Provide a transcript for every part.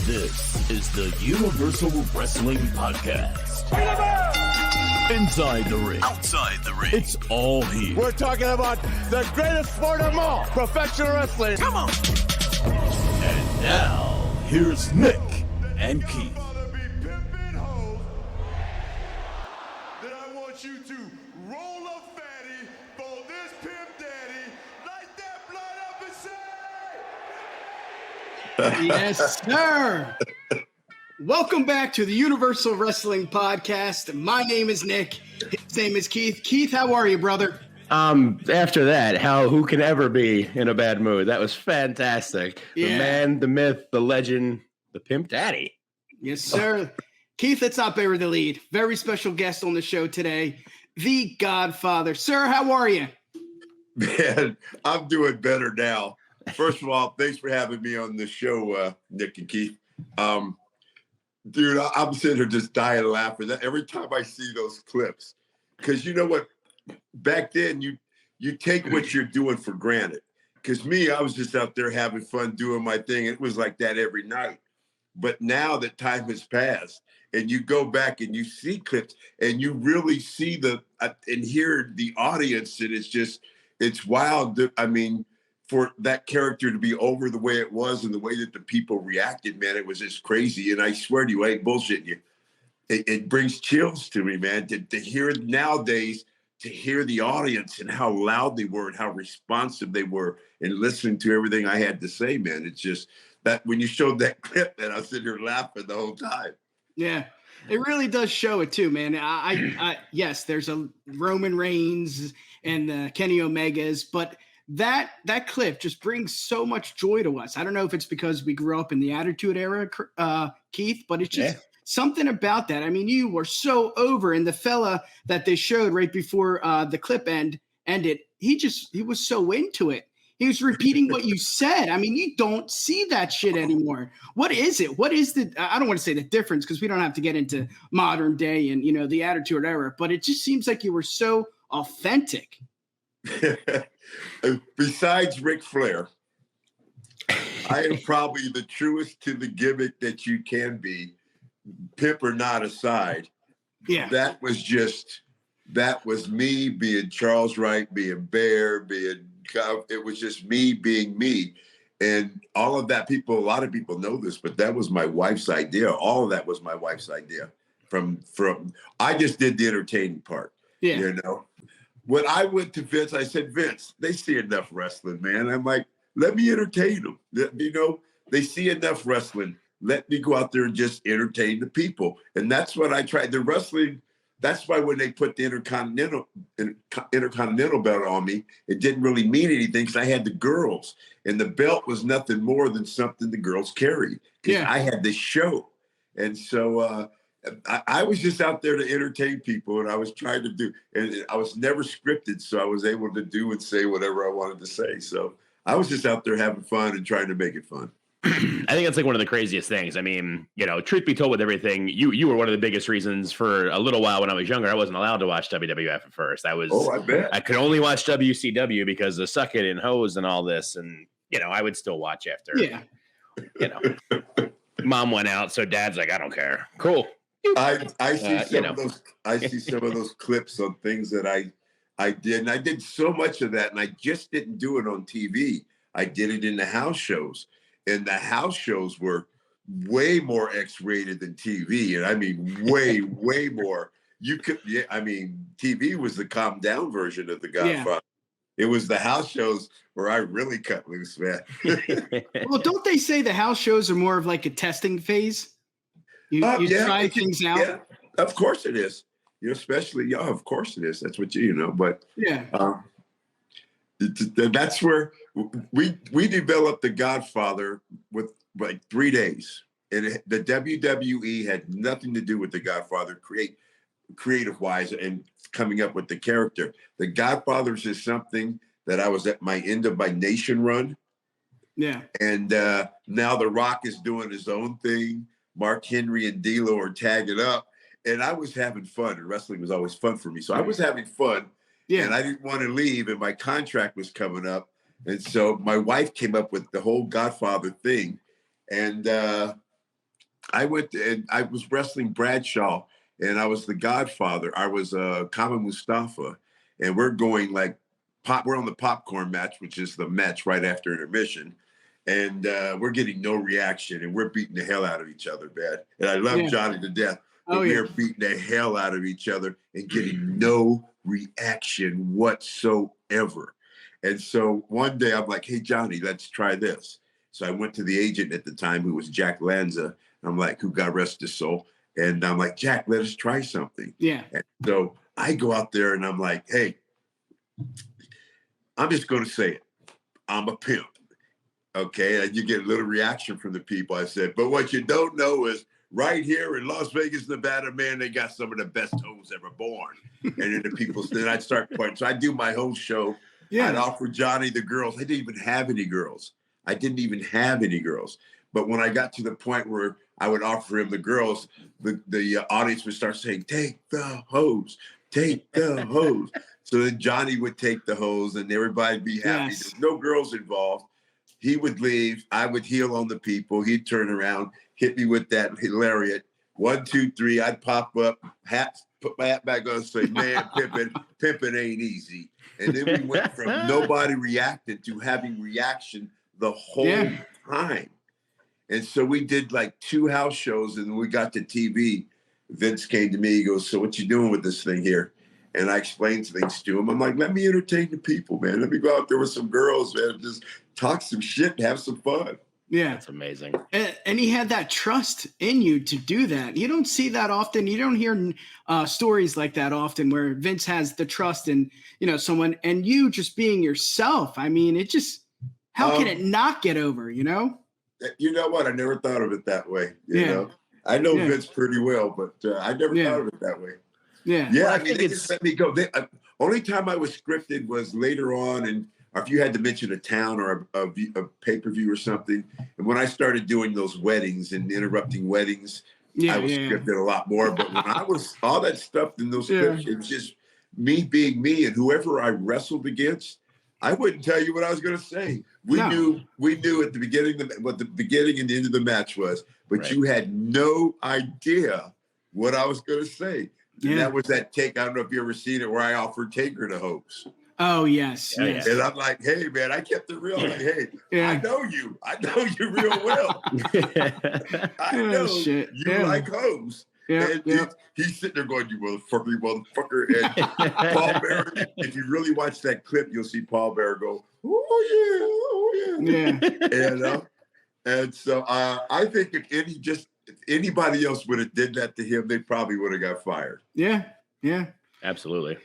This is the Universal Wrestling Podcast. Inside the ring, outside the ring, it's all here. We're talking about the greatest sport of all, professional wrestling. Come on! And now, here's Nick and Keith. Then I want you to roll up fatty for this pimp daddy, light that blood up and say... Yes, sir. Welcome back to the Universal Wrestling Podcast. My name is Nick. His name is Keith. Keith, how are you, brother? After that, who can ever be in a bad mood? That was fantastic. Yeah. The man, the myth, the legend, the pimp daddy. Yes, sir. Keith, let's not bury the lead. Very special guest on the show today, the Godfather. Sir, how are you? Man, I'm doing better now. First of all, thanks for having me on the show, Nick and Keith. Dude, I'm sitting here just dying laughing every time I see those clips. Because you know what? Back then, you take what you're doing for granted. Because me, I was just out there having fun doing my thing. It was like that every night. But now that time has passed, and you go back and you see clips, and you really see and hear the audience, and it's wild. I mean, for that character to be over the way it was and the way that the people reacted, man, it was just crazy. And I swear to you, I ain't bullshitting you. It brings chills to me, man, to hear nowadays, to hear the audience and how loud they were and how responsive they were and listening to everything I had to say, man. It's just that when you showed that clip, man, I was sitting here laughing the whole time. Yeah, it really does show it too, man. I yes, there's a Roman Reigns and Kenny Omegas, but that clip just brings so much joy to us. I don't know if it's because we grew up in the Attitude Era, Keith, but it's just something about that. I mean, you were so over, and the fella that they showed right before the clip ended, he was so into it. He was repeating what you said. I mean, you don't see that shit anymore. What is it? What is I don't want to say the difference because we don't have to get into modern day and, the Attitude Era, but it just seems like you were so authentic. Besides Ric Flair, I am probably the truest to the gimmick that you can be, pimp or not aside. Yeah. That was me being Charles Wright, being Bear, it was just me being me. And all of that, a lot of people know this, but that was my wife's idea. All of that was my wife's idea. I just did the entertaining part. Yeah. When I went to Vince, I said, Vince, they see enough wrestling, man. I'm like, let me entertain them. They see enough wrestling. Let me go out there and just entertain the people. And that's what I tried. The wrestling, that's why when they put the Intercontinental belt on me, it didn't really mean anything because I had the girls. And the belt was nothing more than something the girls carried. Because I had this show. And so I was just out there to entertain people, and I was trying to do, and I was never scripted, so I was able to do and say whatever I wanted to say. So I was just out there having fun and trying to make it fun. I think that's like one of the craziest things. I mean, truth be told with everything, you were one of the biggest reasons for a little while when I was younger. I wasn't allowed to watch WWF at first. I bet. I could only watch WCW because of Suck It and Hose and all this. And, I would still watch after, Mom went out. So Dad's like, I don't care. Cool. I see some of those clips on things that I did, and I did so much of that, and I just didn't do it on TV. I did it in the house shows, and the house shows were way more X-rated than TV, and I mean way more. TV was the calm down version of the Godfather. Yeah. It was the house shows where I really cut loose, man. Well, don't they say the house shows are more of like a testing phase? You try things out. Yeah, of course it is. Especially, of course it is. That's what But that's where we developed the Godfather with like 3 days, and the WWE had nothing to do with the Godfather creative wise and coming up with the character. The Godfather is just something that I was at my end of my Nation run. Yeah, and now The Rock is doing his own thing. Mark Henry and D'Lo are tagging up, and I was having fun. And wrestling was always fun for me, so I was having fun. Yeah, and I didn't want to leave, and my contract was coming up, and so my wife came up with the whole Godfather thing, and I went to, and I was wrestling Bradshaw, and I was the Godfather. I was Kama Mustafa, and we're going like we're on the popcorn match, which is the match right after intermission. And we're getting no reaction, and we're beating the hell out of each other, man. And I love Johnny to death, but we're beating the hell out of each other and getting no reaction whatsoever. And so one day I'm like, hey, Johnny, let's try this. So I went to the agent at the time, who was Jack Lanza. I'm like, who God rest his soul. And I'm like, Jack, let us try something. Yeah. And so I go out there and I'm like, hey, I'm just going to say it. I'm a pimp. Okay, and you get a little reaction from the people. I said, but what you don't know is right here in Las Vegas, Nevada, man, they got some of the best hoes ever born. And then the people, then I'd start pointing. So I do my whole show. Yeah. I'd offer Johnny the girls. I didn't even have any girls. But when I got to the point where I would offer him the girls, the audience would start saying, take the hose, take the hose. So then Johnny would take the hose and everybody'd be happy. Yes. There's no girls involved. He would leave. I would heel on the people. He'd turn around, hit me with that lariat. 1, 2, 3. I'd pop up, put my hat back on, and say, "Man, pimping ain't easy." And then we went from nobody reacted to having reaction the whole time. And so we did like 2 house shows, and when we got to TV, Vince came to me. He goes, "So what you doing with this thing here?" And I explained things to him. I'm like, let me entertain the people, man. Let me go out there with some girls, man, and just talk some shit and have some fun. Yeah. That's amazing. And he had that trust in you to do that. You don't see that often. You don't hear stories like that often where Vince has the trust in, someone, and you just being yourself. I mean, it just, how can it not get over, You know what? I never thought of it that way. You know, I know Vince pretty well, but I never thought of it that way. Yeah. Yeah, I mean, they just let me go. Only time I was scripted was later on, and or if you had to mention a town or a pay-per-view or something. And when I started doing those weddings and interrupting weddings, I was scripted a lot more. But when I was all that stuff in those scripts, it was just me being me, and whoever I wrestled against, I wouldn't tell you what I was going to say. We knew at the beginning what the beginning and the end of the match was, but you had no idea what I was going to say. And that was that take. I don't know if you ever seen it, where I offered Taker the hopes. Oh, yes. And I'm like, hey, man, I kept it real. Like, hey, I know you real well. I know you like hoes. And he's sitting there going, you motherfucker. And Paul Bearer, if you really watch that clip, you'll see Paul Bearer go, oh, yeah. And so I think if anybody else would have did that to him, they probably would have got fired. Yeah. Absolutely.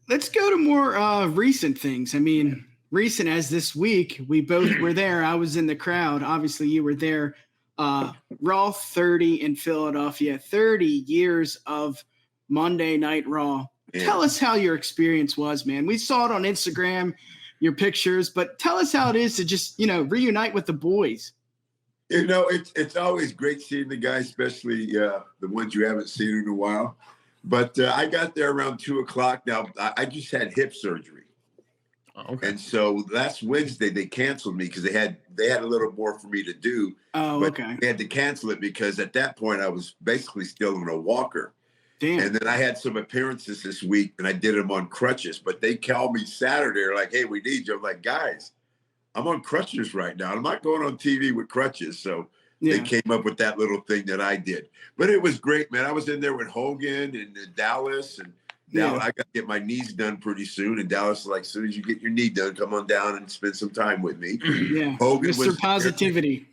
Let's go to more recent things. I mean, recent as this week, we both were there. I was in the crowd. Obviously, you were there. Raw 30 in Philadelphia, 30 years of Monday Night Raw. Yeah. Tell us how your experience was, man. We saw it on Instagram, your pictures, but tell us how it is to just, reunite with the boys. It's always great seeing the guys, especially the ones you haven't seen in a while. But I got there around 2:00. Now, I just had hip surgery. Oh, okay. And so last Wednesday, they canceled me because they had a little more for me to do. Oh, but okay. They had to cancel it because at that point, I was basically still on a walker. Damn. And then I had some appearances this week, and I did them on crutches. But they called me Saturday. They're like, hey, we need you. I'm like, guys, I'm on crutches right now. I'm not going on TV with crutches. So they came up with that little thing that I did. But it was great, man. I was in there with Hogan and Dallas. And now I got to get my knees done pretty soon. And Dallas is like, as soon as you get your knee done, come on down and spend some time with me. Yeah, Hogan Mr. was Positivity.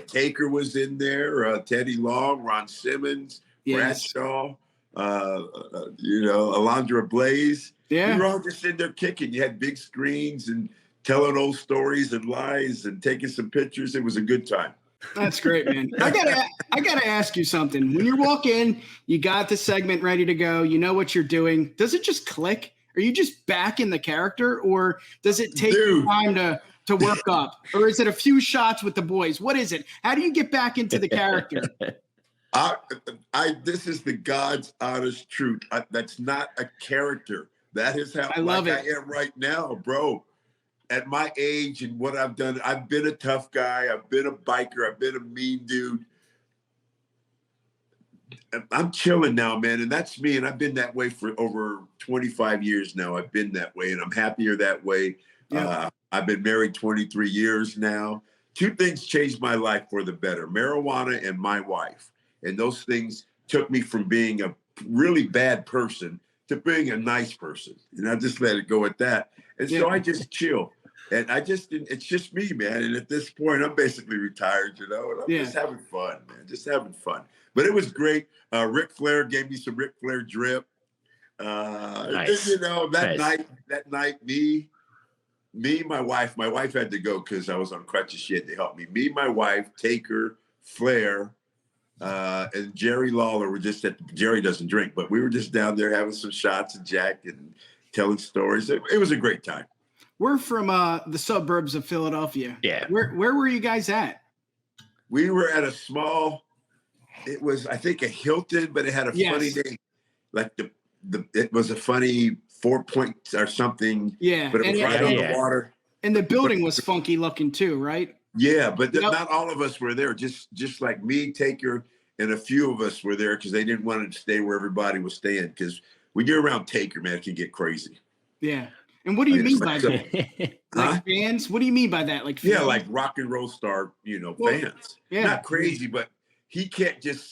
Taker was in there. Teddy Long, Ron Simmons, Bradshaw, Alondra Blaze. Yeah. We were all just in there kicking. You had big screens and telling old stories and lies and taking some pictures. It was a good time. That's great, man. I gotta ask you something. When you walk in, you got the segment ready to go. You know what you're doing. Does it just click? Are you just back in the character, or does it take time to work up, or is it a few shots with the boys? What is it? How do you get back into the character? This is the God's honest truth. That's not a character. That is how I love it. I am right now, bro. At my age and what I've done, I've been a tough guy. I've been a biker. I've been a mean dude. I'm chilling now, man. And that's me. And I've been that way for over 25 years now. I've been that way and I'm happier that way. Yeah. I've been married 23 years now. Two things changed my life for the better: marijuana and my wife. And those things took me from being a really bad person to being a nice person. And I just let it go at that. And so I just chill. And it's just me, man. And at this point, I'm basically retired, and I'm just having fun, man. Just having fun. But it was great. Ric Flair gave me some Ric Flair drip. Nice. That night, me, my wife had to go because I was on crutches. She had to help me. Me, my wife, Taker, Flair, and Jerry Lawler were just Jerry doesn't drink, but we were just down there having some shots of Jack and telling stories. It was a great time. We're from the suburbs of Philadelphia. Yeah. Where were you guys at? We were at a small, it was, I think, a Hilton, but it had a funny name. Like it was a funny 4 Points or something. Yeah. But it was right on the water. And the building was funky looking too, right? Yeah, but not all of us were there. Just like me, Taker, and a few of us were there because they didn't want to stay where everybody was staying. Because when you're around Taker, man, it can get crazy. Yeah. And what do you mean by that? Like fans? What do you mean by that? Like fans? Yeah, like rock and roll star, fans. Yeah. Not crazy, but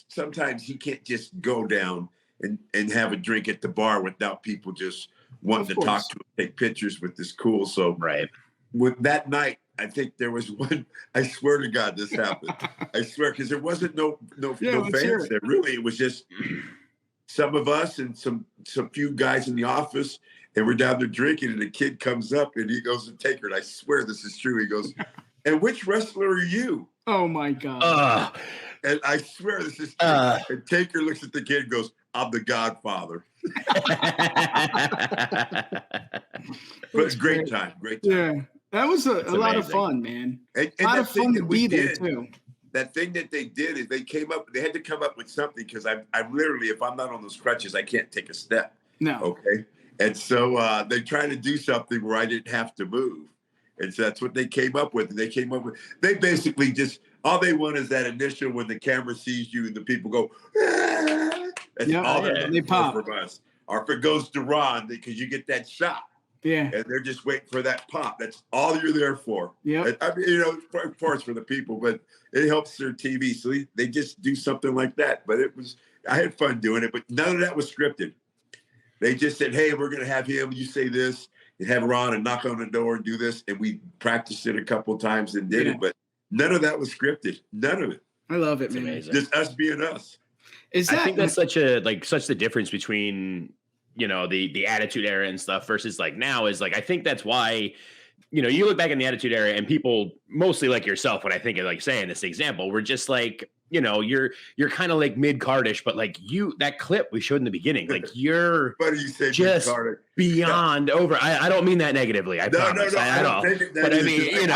sometimes he can't just go down and have a drink at the bar without people just wanting to talk to him, take pictures with this cool. So with that night, I think there was one, I swear to God this happened. I swear, because there wasn't no fans there. Really, it was just some of us and some few guys in the office. And we're down there drinking, and a kid comes up, and he goes to Taker, and I swear this is true. He goes, "And which wrestler are you?" Oh, my God. And I swear this is true. And Taker looks at the kid and goes, "I'm the Godfather." But great time. Yeah, that was a lot of fun, man. And a lot of fun to be there, too. That thing that they did is they had to come up with something, because I'm literally, if I'm not on those crutches, I can't take a step. No. Okay. And so they tried to do something where I didn't have to move. And so that's what they came up with. They basically just, all they want is that initial when the camera sees you and the people go, ah! That's all they pop from us. Or if it goes to Ron, because you get that shot. Yeah. And they're just waiting for that pop. That's all you're there for. Yeah. I mean, of course for the people, but it helps their TV. So they just do something like that. But I had fun doing it, but none of that was scripted. They just said, "Hey, we're going to have him. You say this, and have Ron and knock on the door and do this." And we practiced it a couple of times and did it, but none of that was scripted. None of it. I love it, man. Amazing. Just us being us. I think that's such the difference between, the Attitude Era and stuff versus like now is like, I think that's why, you look back in the Attitude Era and people mostly like yourself, when I think of like saying this example, we're just like, you're kind of like mid-cardish, but like that clip we showed in the beginning, like you're just beyond over. I don't mean that negatively. I promise. I don't. But I mean,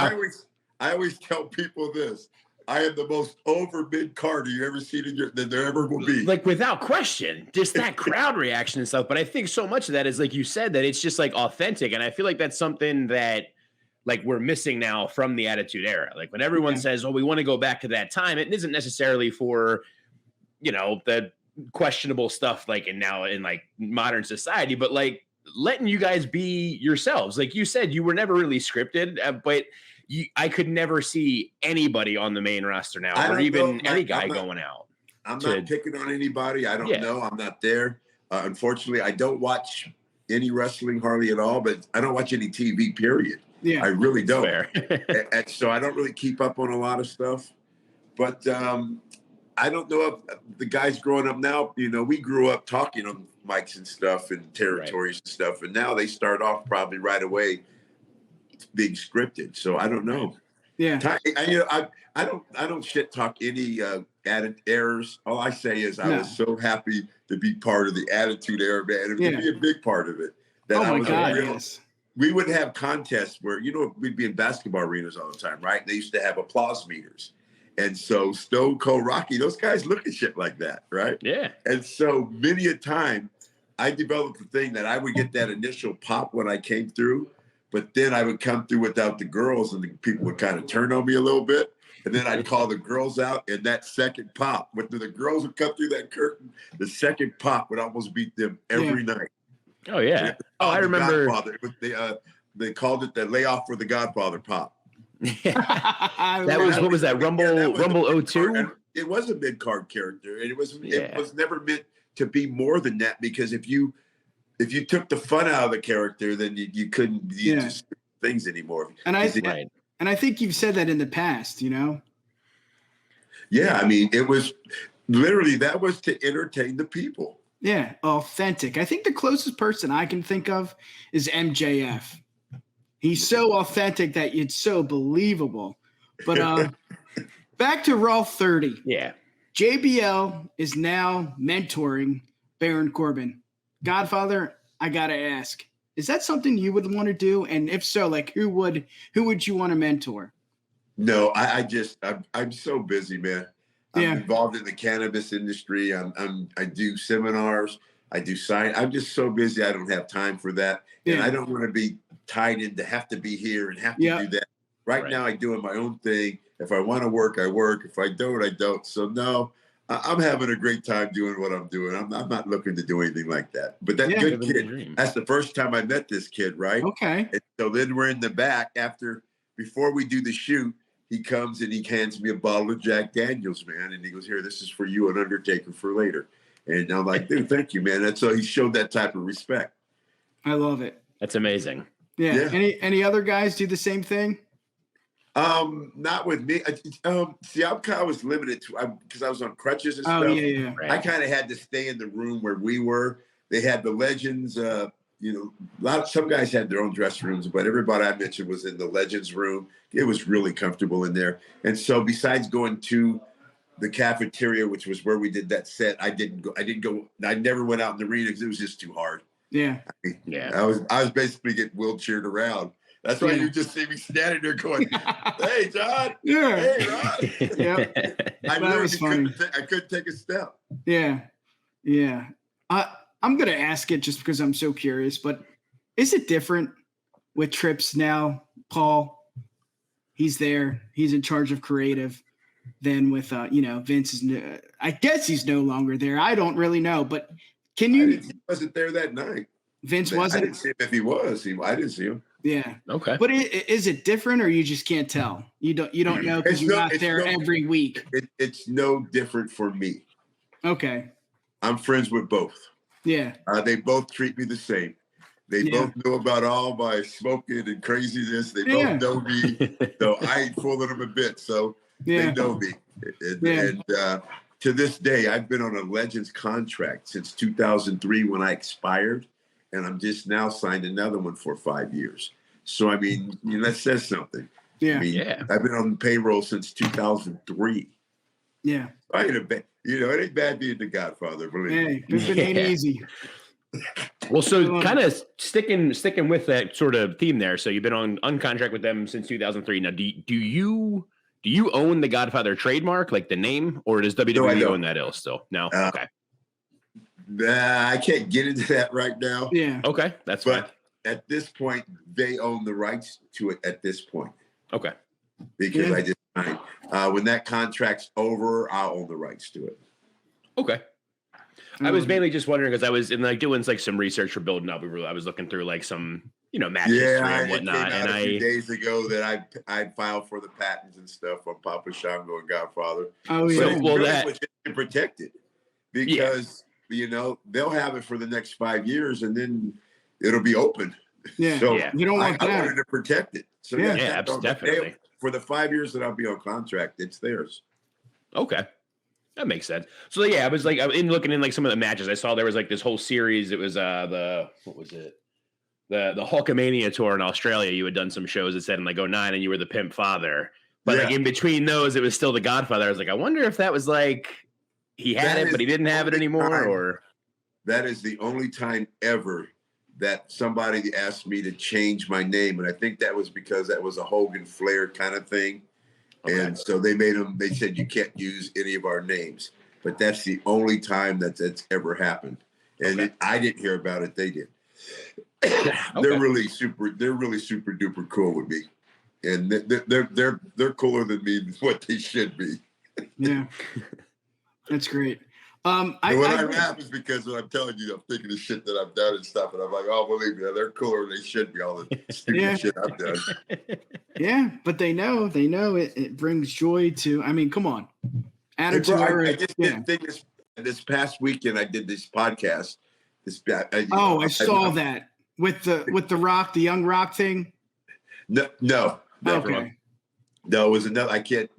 I always tell people this: I am the most over mid-carder you ever seen that there ever will be. Like without question, just that crowd reaction and stuff. But I think so much of that is like you said, that it's just like authentic, and I feel like that's something that, like, we're missing now from the Attitude Era. Like when everyone says, "Oh, we want to go back to that time," it isn't necessarily for, the questionable stuff like in like modern society, but like letting you guys be yourselves. Like you said, you were never really scripted, but I could never see anybody on the main roster now, or even any guy going out. I'm not picking on anybody. I don't know. I'm not there. Unfortunately, I don't watch any wrestling hardly at all, but I don't watch any TV, period. Yeah, I really don't. And so I don't really keep up on a lot of stuff. But I don't know if the guys growing up now, we grew up talking on mics and stuff and territories and stuff. And now they start off probably right away being scripted. So I don't know. Yeah. I don't shit talk any added errors. All I say is I was so happy to be part of the Attitude Era, man. And to be a big part of it. That oh my God, yes. We would have contests where, we'd be in basketball arenas all the time, right? They used to have applause meters. And so Stone Cold Rocky, those guys look at shit like that, right? Yeah. And so many a time I developed the thing that I would get that initial pop when I came through, but then I would come through without the girls and the people would kind of turn on me a little bit. and then I'd call the girls out, and that second pop, when the girls would come through that curtain, the second pop would almost beat them every night. Oh yeah. Oh, I remember. Godfather. They called it the layoff for the Godfather pop. That was what was that? Rumble 02? It was a mid-card character, and it was never meant to be more than that, because if you took the fun out of the character, then you couldn't just things anymore. And I think you've said that in the past, you know? Yeah, I mean, it was literally, that was to entertain the people. Yeah, authentic. I think the closest person I can think of is MJF. He's so authentic that it's so believable. But back to Raw 30. Yeah. JBL is now mentoring Baron Corbin. Godfather, I gotta ask, is that something you would want to do? And if so, like who would you want to mentor? No, I'm so busy, man. I'm involved in the cannabis industry. I do seminars. I do sign. I'm just so busy. I don't have time for that. And I don't want to be tied in to have to be here and have to do that. Right now, I do my own thing. If I want to work, I work. If I don't, I don't. So no, I'm having a great time doing what I'm doing. I'm not looking to do anything like that. But that good kid, that's the first time I met this kid, right? Okay. And so then we're in the back before we do the shoot, he comes and he hands me a bottle of Jack Daniels, man. And he goes, here, this is for you and Undertaker for later. And I'm like, dude, thank you, man. And so he showed that type of respect. I love it. That's amazing. Yeah. Any other guys do the same thing? Not with me. See, I was limited to because I was on crutches and stuff. Right. I kind of had to stay in the room where we were. They had the Legends. Some guys had their own dressing rooms, but everybody I mentioned was in the Legends room. It was really comfortable in there. And so, besides going to the cafeteria, which was where we did that set, I didn't go. I never went out in the arena because it was just too hard. Yeah. I was basically getting wheelchaired around. That's why you just see me standing there going, hey, John. Yeah. Hey, Ron. Yeah. I couldn't take a step. Yeah. Yeah. I'm going to ask it just because I'm so curious, but is it different with Trips now, Paul? He's there. He's in charge of creative than with, Vince is, I guess he's no longer there. I don't really know, but can you? He wasn't there that night. Vince wasn't? I didn't see him. If he was, I didn't see him. Yeah. Okay. But is it different, or you just can't tell? You don't know because you're not there every week. It's no different for me. Okay. I'm friends with both. Yeah. They both treat me the same. They both know about all my smoking and craziness. They both know me. So I ain't fooling them a bit. So they know me. And to this day, I've been on a Legends contract since 2003 when I expired. And I'm just now signed another one for 5 years. So, I mean, that says something. Yeah. I've been on the payroll since 2003. Yeah. I ain't it ain't bad being the Godfather. Believe me. It ain't easy. Well, so kind of sticking with that sort of theme there. So you've been on contract with them since 2003. Now, do you own the Godfather trademark, like the name, or does WWE own that still? No. Okay. I can't get into that right now. Yeah. Okay, that's fine. But at this point, they own the rights to it at this point. Okay. Because I just signed. When that contract's over, I'll own the rights to it. Okay. I was mainly just wondering because I was doing some research for building up. I was looking through some match history and whatnot. And a few days ago that I filed for the patents and stuff on Papa Shango and Godfather. Oh yeah. So, that was just protected because they'll have it for the next 5 years and then it'll be open. Yeah. So you don't want that. I wanted to protect it. So definitely. For the 5 years that I'll be on contract, it's theirs. Okay. That makes sense. So I was looking in some of the matches. I saw there was this whole series. It was the Hulkamania tour in Australia. You had done some shows that said in 09 and you were the Pimp Father. But in between those, it was still the Godfather. I was I wonder if that was he had it, but he didn't have it anymore, or that is the only time ever that somebody asked me to change my name. And I think that was because that was a Hogan Flair kind of thing. Okay. And so they said, you can't use any of our names, but that's the only time that's ever happened. And I didn't hear about it. They did. They're really super duper cool with me. and they're cooler than me, what they should be. Yeah, that's great. I laugh is because when I'm telling you, I'm thinking of shit that I've done and stuff, and I'm like, oh, believe me, they're cooler than they should be. All the stupid shit I've done. Yeah, but they know it brings joy to. I mean, come on, attitude. I just didn't think this past weekend I did this podcast. I saw that with the Rock, the Young Rock thing. No. Okay. No, it was another. I can't.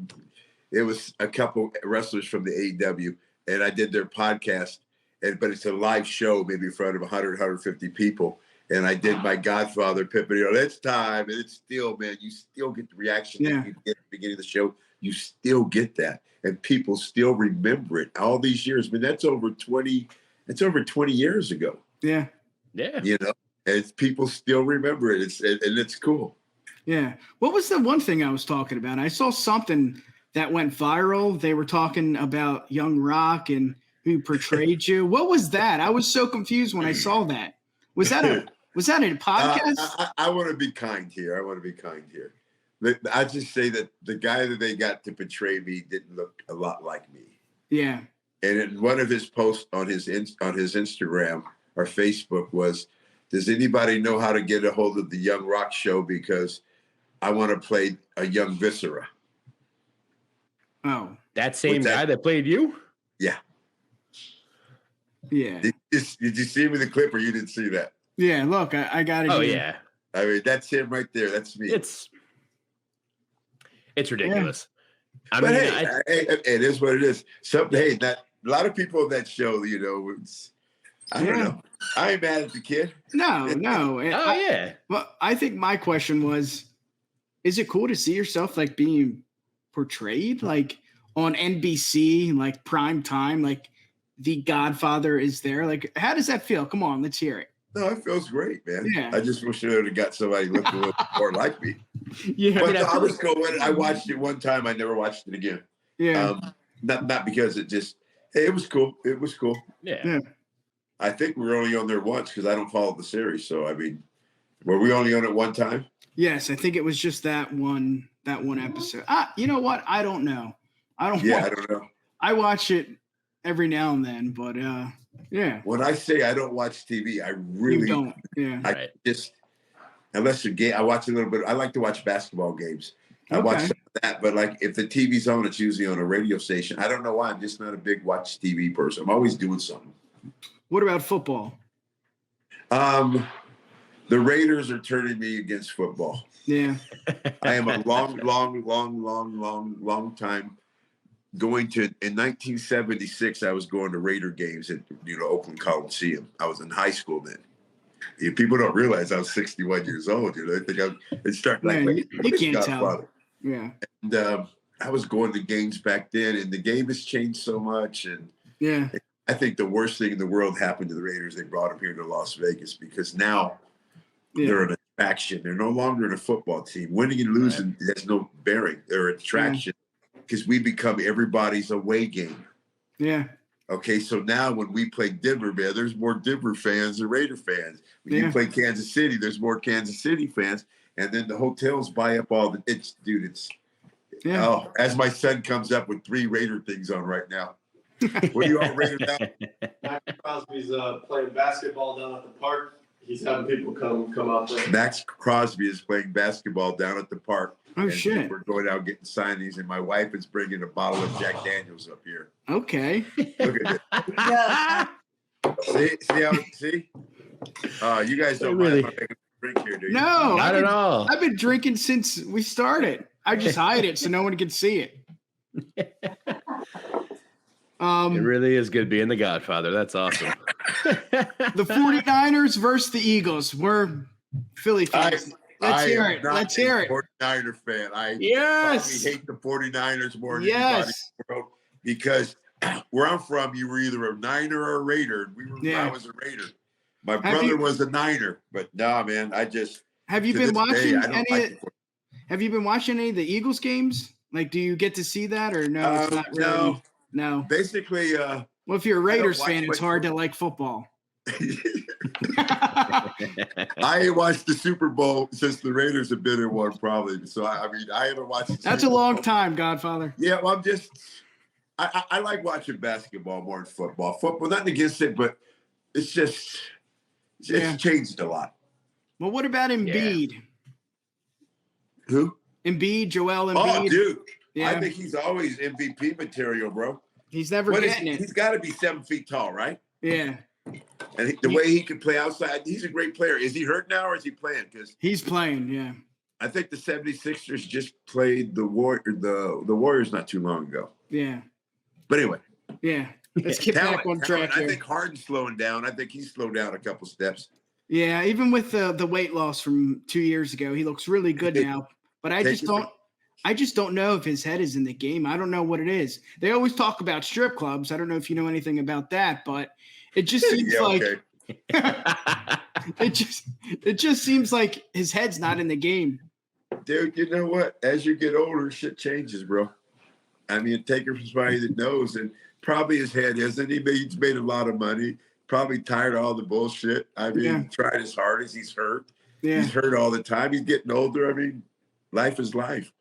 It was a couple wrestlers from the AEW. And I did their podcast, but it's a live show, maybe in front of 100, 150 people. And I did my Godfather Pippin. It's time. And it's still, man, you still get the reaction that you get at the beginning of the show. You still get that. And people still remember it all these years. I mean, that's over 20 years ago. Yeah. Yeah. You know, and people still remember it. And it's cool. Yeah. What was the one thing I was talking about? I saw something that went viral. They were talking about Young Rock and who portrayed you. What was that? I was so confused when I saw that. Was that a podcast? I want to be kind here. I just say that the guy that they got to portray me didn't look a lot like me. Yeah. And in one of his posts on his Instagram or Facebook was, does anybody know how to get a hold of the Young Rock show? Because I want to play a young Viscera. Oh, that same guy that played you? Yeah. Yeah. Did you see me in the clip, or you didn't see that? Yeah. Look, I got it. Oh, here. yeah. I mean, that's him right there. That's me. It's ridiculous. Yeah. It is what it is. A lot of people on that show, you know, I don't know. I ain't mad at the kid. No. Yeah. Well, I think my question was, is it cool to see yourself like being portrayed like on NBC, like prime time, like the Godfather is there? Like, how does that feel? Come on, let's hear it. No, it feels great, man. Yeah. I just wish I would have got somebody looking a little more like me. Yeah. But I was cool with it. I watched it one time. I never watched it again. Yeah. Not because it was cool. It was cool. Yeah. I think we were only on there once because I don't follow the series. So, I mean, were we only on it one time? Yes, I think it was just that one episode. You know what? I don't know. I don't know. I watch it every now and then, but yeah. When I say I don't watch TV, I really don't. Yeah. I just, unless a game, I watch a little bit. I like to watch basketball games. I watch some of that, but like if the TV's on, it's usually on a radio station. I don't know why. I'm just not a big watch TV person. I'm always doing something. What about football? The Raiders are turning me against football. Yeah. I am a long time going to, in 1976, I was going to Raider games at, Oakland Coliseum. I was in high school then. People don't realize I was 61 years old. They think it's starting like you can't Godfather. tell. Yeah. And I was going to games back then, and the game has changed so much. And yeah, I think the worst thing in the world happened to the Raiders. They brought them here to Las Vegas because now they're an attraction. They're no longer a football team. Winning and losing has no bearing. They're an attraction because we become everybody's away game. Yeah. Okay, so now when we play Denver, man, there's more Denver fans than Raider fans. When you play Kansas City, there's more Kansas City fans. And then the hotels buy up all as my son comes up with 3 Raider things on right now. What are you all Raider now? Max Crosby's playing basketball down at the park. He's having people come out there. Max Crosby is playing basketball down at the park. Oh, shit. We're going out getting signings, and my wife is bringing a bottle of Jack Daniels up here. Okay. Look at it. See? You guys don't mind if I make a drink here, do you? No, not at all. I've been drinking since we started. I just hide it so no one can see it. It really is good being the Godfather. That's awesome. The 49ers versus the Eagles. We're Philly fans. Let's hear it. Let's hear it. 49er fan. I probably hate the 49ers more than anybody in the world because where I'm from, you were either a Niner or a Raider. I was a Raider. My brother was a Niner, but no, man, Have you been watching Have you been watching any of the Eagles games? Like, do you get to see that or no? It's not really. No. Basically, well, if you're a Raiders fan, it's hard to like football. I ain't watched the Super Bowl since the Raiders have been in one, probably. So I mean, I haven't watched. That's a long time, Godfather. Yeah, well, I like watching basketball more than football. Football, nothing against it, but it's changed a lot. Well, what about Embiid? Yeah. Who? Embiid, Joel Embiid. Oh, dude. Yeah. I think he's always MVP material, bro. He's never getting it. He's got to be 7 feet tall, right? Yeah. And the way he can play outside, he's a great player. Is he hurt now or is he playing? Because he's playing, yeah. I think the 76ers just played the Warriors not too long ago. Yeah. But anyway. Yeah. Let's get back on track here. I think Harden's slowing down. I think he's slowed down a couple steps. Yeah, even with the weight loss from 2 years ago, he looks really good now. But I just don't know if his head is in the game. I don't know what it is. They always talk about strip clubs. I don't know if you know anything about that, but it just seems it just seems like his head's not in the game. Dude, you know what? As you get older, shit changes, bro. I mean, take it from somebody that knows, and probably his head isn't. He's made a lot of money. Probably tired of all the bullshit. I mean, he tried as hard as he's hurt. Yeah. He's hurt all the time. He's getting older. I mean, life is life.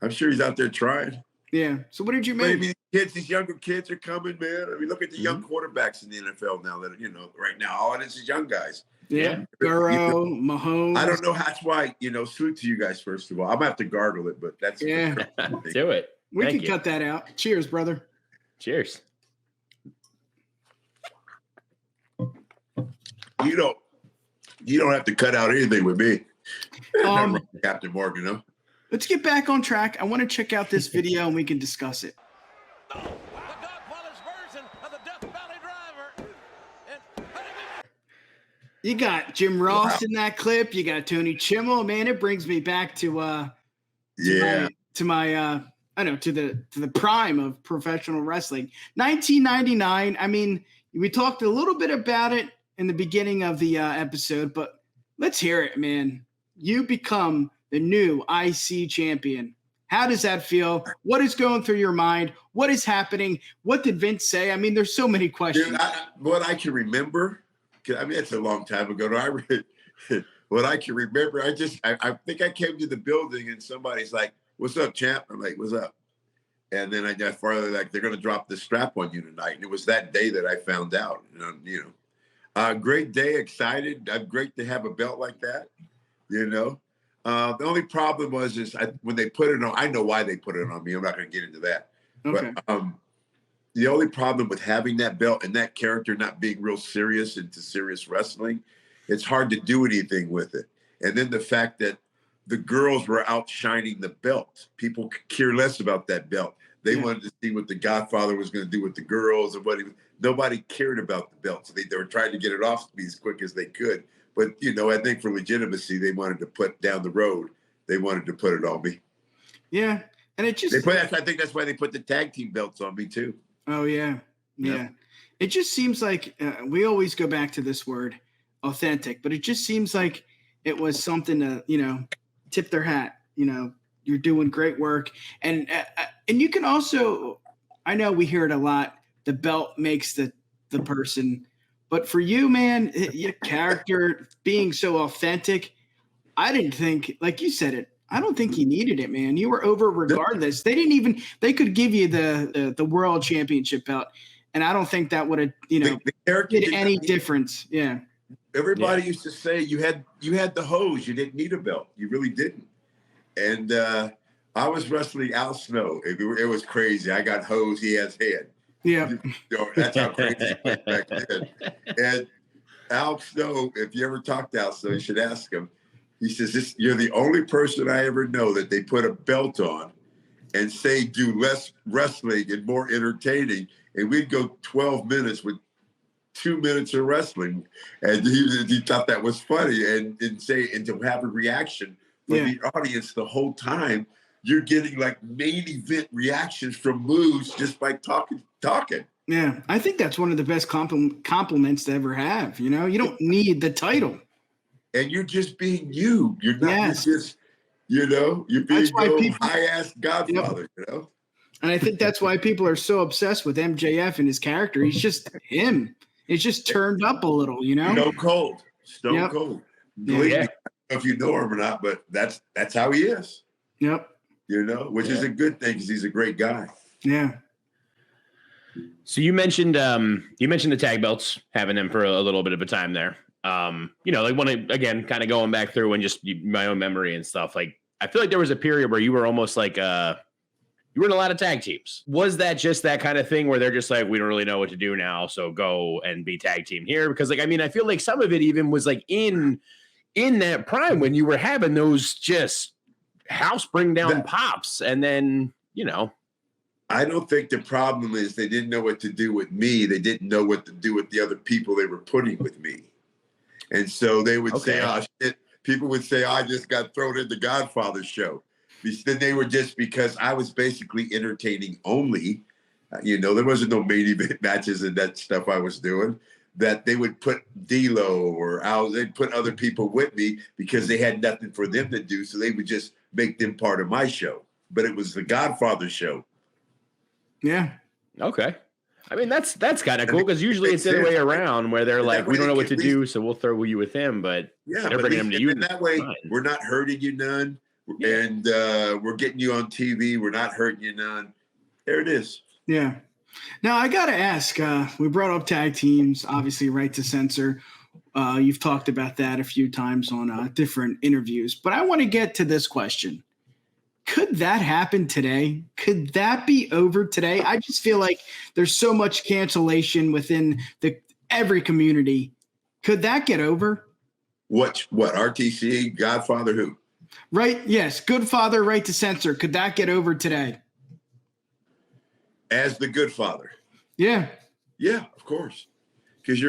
I'm sure he's out there trying. Yeah. So what did you make? Maybe these younger kids are coming, man. I mean, look at the young quarterbacks in the NFL now that, right now, all it is young guys. Yeah. Burrow, Mahomes. I don't know. That's why, salute to you guys, first of all. I'm going to have to gargle it, but that's Do it. We can cut that out. Cheers, brother. Cheers. You don't have to cut out anything with me. Captain Morgan, no? Let's get back on track. I want to check out this video and we can discuss it. The Godfather's version of the Death Valley Driver. You got Jim Ross in that clip. You got Tony Chimmel. Man, it brings me back to the prime of professional wrestling. 1999. I mean, we talked a little bit about it in the beginning of the episode, but let's hear it, man. You become the new IC champion. How does that feel? What is going through your mind? What is happening? What did Vince say? I mean, there's so many questions. Dude, what I can remember, I mean, it's a long time ago. What I can remember, I think I came to the building and somebody's like, "What's up, champ?" I'm like, "What's up?" And then I got farther, like, "They're going to drop the strap on you tonight." And it was that day that I found out, great day, excited. Great to have a belt like that, The only problem was when they put it on, I know why they put it on me. I'm not going to get into that. Okay. But the only problem with having that belt and that character not being real serious into serious wrestling, it's hard to do anything with it. And then the fact that the girls were outshining the belt. People could care less about that belt. They wanted to see what the Godfather was going to do with the girls and nobody cared about the belt. So they were trying to get it off me as quick as they could. But, I think for legitimacy, they wanted to put down the road. They wanted to put it on me. Yeah. And it just... I think that's why they put the tag team belts on me, too. Oh, yeah. Yeah. It just seems like we always go back to this word, authentic. But it just seems like it was something to, tip their hat. You're doing great work. And you can also... I know we hear it a lot. The belt makes the person... But for you, man, your character being so authentic, I didn't think, like you said it, I don't think you needed it, man. You were over regardless. They could give you the world championship belt. And I don't think that would have, did any difference. Yeah. Everybody used to say you had the hose. You didn't need a belt. You really didn't. And I was wrestling Al Snow. It was crazy. I got hose. He has head. Yeah. That's how crazy it was back then. And Al Snow, if you ever talk to Al Snow, you should ask him. He says, "You're the only person I ever know that they put a belt on and say do less wrestling and more entertaining." And we'd go 12 minutes with 2 minutes of wrestling. And he thought that was funny and to have a reaction from the audience the whole time. You're getting like main event reactions from moves just by talking. Yeah, I think that's one of the best compliments to ever have. You don't need the title. And you're just being you. You're not you're being high-ass Godfather, And I think that's why people are so obsessed with MJF and his character. He's just him. It's just turned up a little, No cold. Stone Cold. Believe me, I don't know if you know him or not, but that's how he is. Yep. You know, which is a good thing because he's a great guy. Yeah. So you mentioned the tag belts, having them for a little bit of a time there. You know, like again, kind of going back through and just my own memory and stuff. Like, I feel like there was a period where you were almost like you were in a lot of tag teams. Was that just that kind of thing where they're just like, we don't really know what to do now, so go and be tag team here? Because like, I mean, I feel like some of it even was like in that prime when you were having those just house bring down pops, and then, you know. I don't think the problem is they didn't know what to do with me. They didn't know what to do with the other people they were putting with me. And so they would say, oh, shit. People would say, I just got thrown in the Godfather show. Then they were just because I was basically entertaining only. You know, there wasn't no main event matches and that stuff I was doing. That they would put D-Lo or Al, they'd put other people with me because they had nothing for them to do. So they would just make them part of my show. But it was the Godfather show. Yeah. Okay. I mean, that's kind of cool because usually it's the other way around where they're like, we don't know what to do, so we'll throw you with him. But they're bringing him to you. And that way, we're not hurting you none. And we're getting you on TV. We're not hurting you none. There it is. Yeah. Now, I got to ask, we brought up tag teams, obviously, right to censor. You've talked about that a few times on different interviews. But I want to get to this question. Could that happen today? Could that be over today? I just feel like there's so much cancellation within every community. Could that get over? What? RTC, Godfather, who? Right. Yes. Godfather, right to censor. Could that get over today? As the Godfather. Yeah. Yeah, of course. Because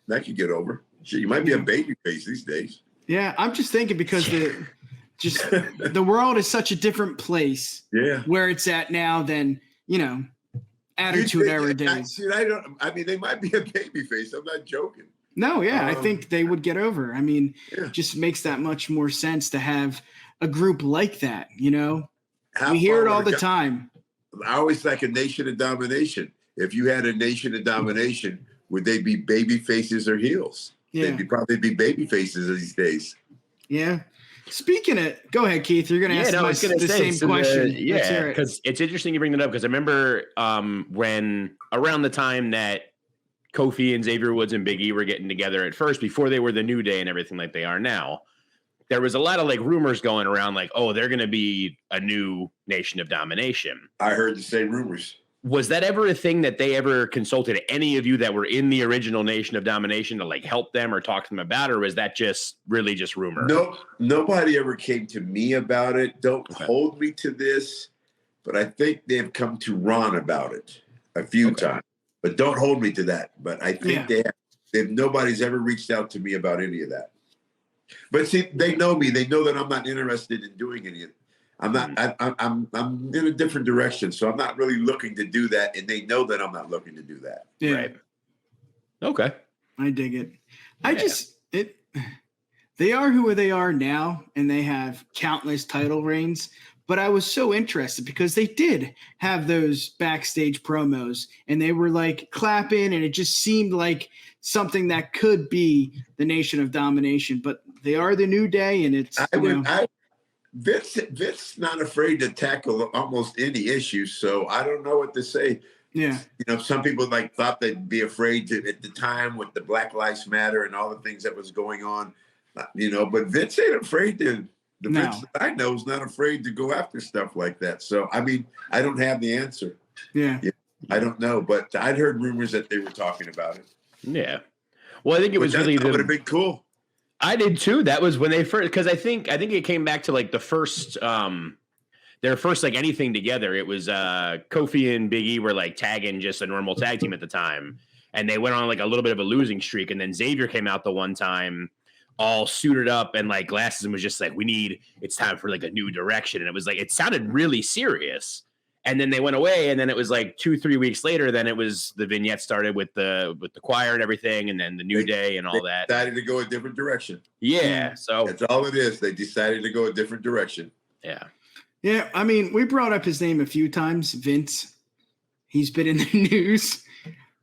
that could get over. Shit, you might be a baby face these days. Yeah. I'm just thinking because the world is such a different place where it's at now than, you know, Attitude Era days. They might be a baby face. I'm not joking. No, yeah, I think they would get over. I mean, just makes that much more sense to have a group like that, you know? We hear it all the time. I always like a Nation of Domination. If you had a Nation of Domination, would they be baby faces or heels? Yeah. They'd probably be baby faces these days. Yeah. Speaking of, go ahead, Keith. You're going to ask the same question. Because it's interesting you bring that up because I remember when around the time that Kofi and Xavier Woods and Big E were getting together at first, before they were the New Day and everything like they are now, there was a lot of like rumors going around like, oh, they're going to be a new Nation of Domination. I heard the same rumors. Was that ever a thing that they ever consulted any of you that were in the original Nation of Domination to like help them or talk to them about it? Or was that just really just rumor? No, nobody ever came to me about it. Don't hold me to this, but I think they've come to Ron about it a few times. But don't hold me to that. But I think nobody's ever reached out to me about any of that. But see, they know me. They know that I'm not interested in doing any of it. I'm not. I'm in a different direction, so I'm not really looking to do that, and they know that I'm not looking to do that. Yeah. Right. Okay. I dig it. They are who they are now, and they have countless title reigns. But I was so interested because they did have those backstage promos, and they were like clapping, and it just seemed like something that could be the Nation of Domination. But they are the New Day, and it's Vince's not afraid to tackle almost any issue, so I don't know what to say. Yeah. You know, some people thought they'd be afraid to at the time with the Black Lives Matter and all the things that was going on, you know, but Vince ain't afraid to. Vince that I know is not afraid to go after stuff like that. So, I mean, I don't have the answer. Yeah. I don't know, but I'd heard rumors that they were talking about it. Yeah. Well, I think it was really that would have been cool. I did too. That was when they first, because I think it came back to like the first, their first like anything together. It was Kofi and Big E were like tagging just a normal tag team at the time, and they went on like a little bit of a losing streak. And then Xavier came out the one time, all suited up and like glasses, and was just like, it's time for like a new direction. And it was like it sounded really serious. And then they went away, and then it was like 2-3 weeks later. Then it was the vignette started with the choir and everything, and then the New Day and all that. Decided to go a different direction. Yeah, so that's all it is. They decided to go a different direction. Yeah, yeah. I mean, we brought up his name a few times, Vince. He's been in the news.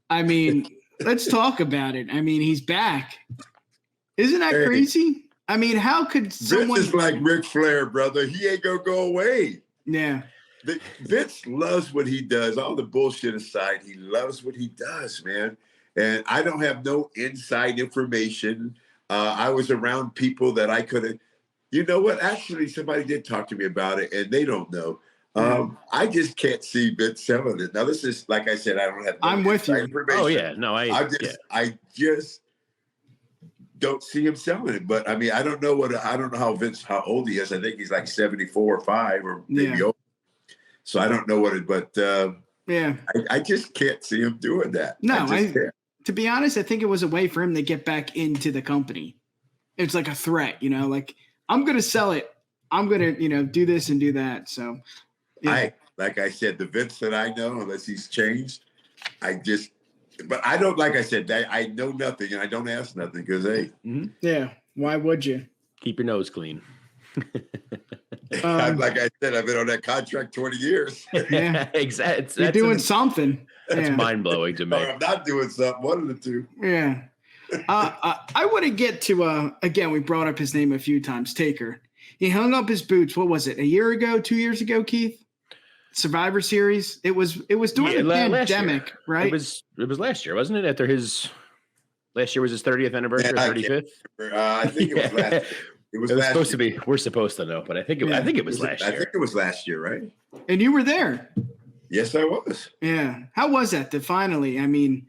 I mean, let's talk about it. I mean, he's back. Isn't that crazy? I mean, how could someone? Vince is like Ric Flair, brother. He ain't gonna go away. Yeah. Vince loves what he does. All the bullshit aside, he loves what he does, man. And I don't have no inside information. I was around people that I could have. You know what? Actually, somebody did talk to me about it, and they don't know. I just can't see Vince selling it. Now, this is like I said. I don't have. I'm with you. Information. Oh yeah, no, I just don't see him selling it. But I mean, I don't know how old he is. I think he's like 74 or 5 or maybe older. So I don't know what it, but I just can't see him doing that. No, to be honest, I think it was a way for him to get back into the company. It's like a threat, like I'm going to sell it. I'm going to, do this and do that. So like I said, the Vince that I know, unless he's changed, but I don't, like I said, I know nothing and I don't ask nothing because, hey. Yeah. Why would you? Keep your nose clean. Like I said, I've been on that contract 20 years. Yeah. Exactly. You're doing something. That's mind-blowing to me. Or I'm not doing something. One of the two. Yeah. I want to get to, again, we brought up his name a few times, Taker. He hung up his boots. What was it? A year ago, 2 years ago, Keith? Survivor Series. It was during the pandemic, right? It was last year, wasn't it? Last year was his 30th anniversary, 35th. I think it was last year. It was supposed to be. We're supposed to know, but I think it was last year. I think it was last year, right? And you were there. Yes, I was. Yeah. How was that to finally? I mean,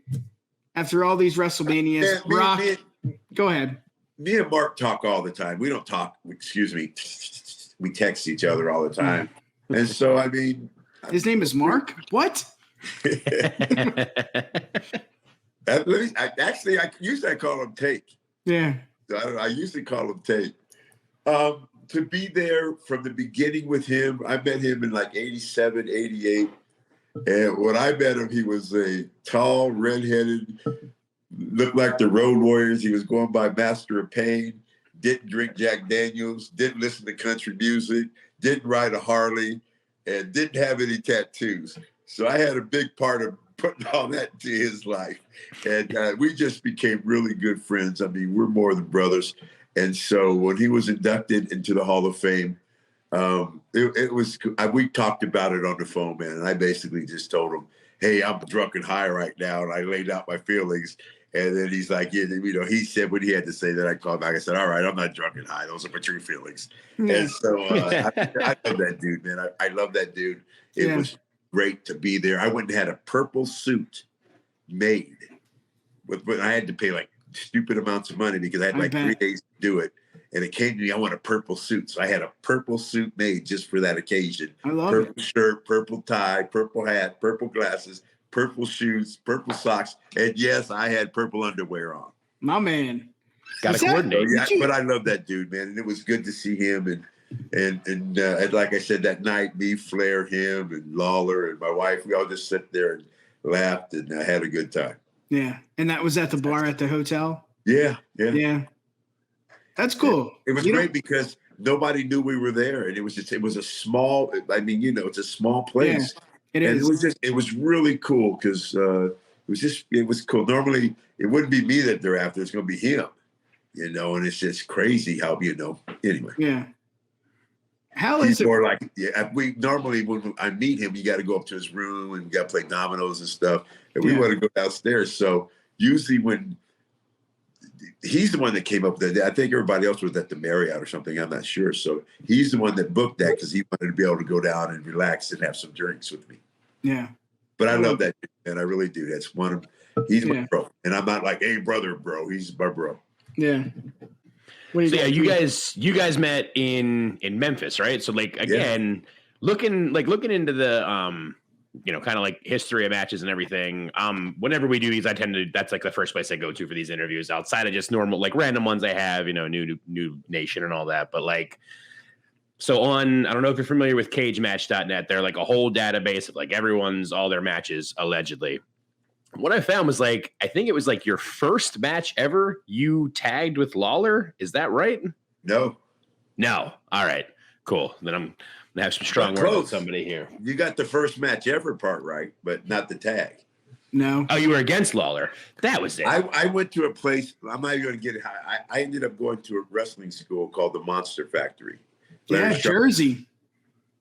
after all these WrestleManias, Rock. Go ahead. Me and Mark talk all the time. We don't talk. Excuse me. We text each other all the time. And so, I mean, his name is Mark. What? I usually call him Take. Yeah. I usually call him Take. To be there from the beginning with him, I met him in like 87, 88. And when I met him, he was a tall, redheaded, looked like the Road Warriors. He was going by Master of Pain, didn't drink Jack Daniels, didn't listen to country music, didn't ride a Harley, and didn't have any tattoos. So I had a big part of putting all that into his life. And we just became really good friends. I mean, we're more than brothers. And so when he was inducted into the Hall of Fame, we talked about it on the phone, man. And I basically just told him, hey, I'm drunk and high right now. And I laid out my feelings. And then he's like, he said what he had to say. Then I called back. I said, all right, I'm not drunk and high. Those are my true feelings. Yeah. And so I love that dude, man. I love that dude. It was great to be there. I went and had a purple suit made. But I had to pay like stupid amounts of money because I had like 3 days to do it. And it came to me, I want a purple suit. So I had a purple suit made just for that occasion. I love purple shirt, purple tie, purple hat, purple glasses, purple shoes, purple socks. And yes, I had purple underwear on. My man. Got to coordinate. But I love that dude, man. And it was good to see him. And like I said, that night, me, Flair, him, and Lawler, and my wife, we all just sat there and laughed and had a good time. Yeah. And that was at the bar at the hotel? Yeah. That's cool. It was great because nobody knew we were there. And it was a small, it's a small place. Yeah, it is. It was really cool because it was cool. Normally, it wouldn't be me that they're after. It's going to be him, and it's just crazy how, anyway. Yeah. How is it? More like, we normally, when I meet him, you got to go up to his room and you got to play dominoes and stuff. And we want to go downstairs. So usually when he's the one that came up with that, I think everybody else was at the Marriott or something. I'm not sure. So he's the one that booked that because he wanted to be able to go down and relax and have some drinks with me. Yeah. But I love that dude, man. I really do. That's he's my bro. And I'm not like, hey, brother, bro. He's my bro. Yeah. You guys met in Memphis, right? So like, again, looking into the, kind of like history of matches and everything. Whenever we do these, that's like the first place I go to for these interviews outside of just normal, like random ones I have, new nation and all that. But like, so I don't know if you're familiar with cagematch.net. They're like a whole database of like all their matches allegedly. What I found was I think it was like your first match ever you tagged with Lawler. Is that right? No. All right, cool. Then I'm gonna have some strong words with somebody here. You got the first match ever part right, but not the tag. No. Oh, you were against Lawler. That was it. I went to a place. I'm not even going to get it. I ended up going to a wrestling school called the Monster Factory. Yeah, Jersey.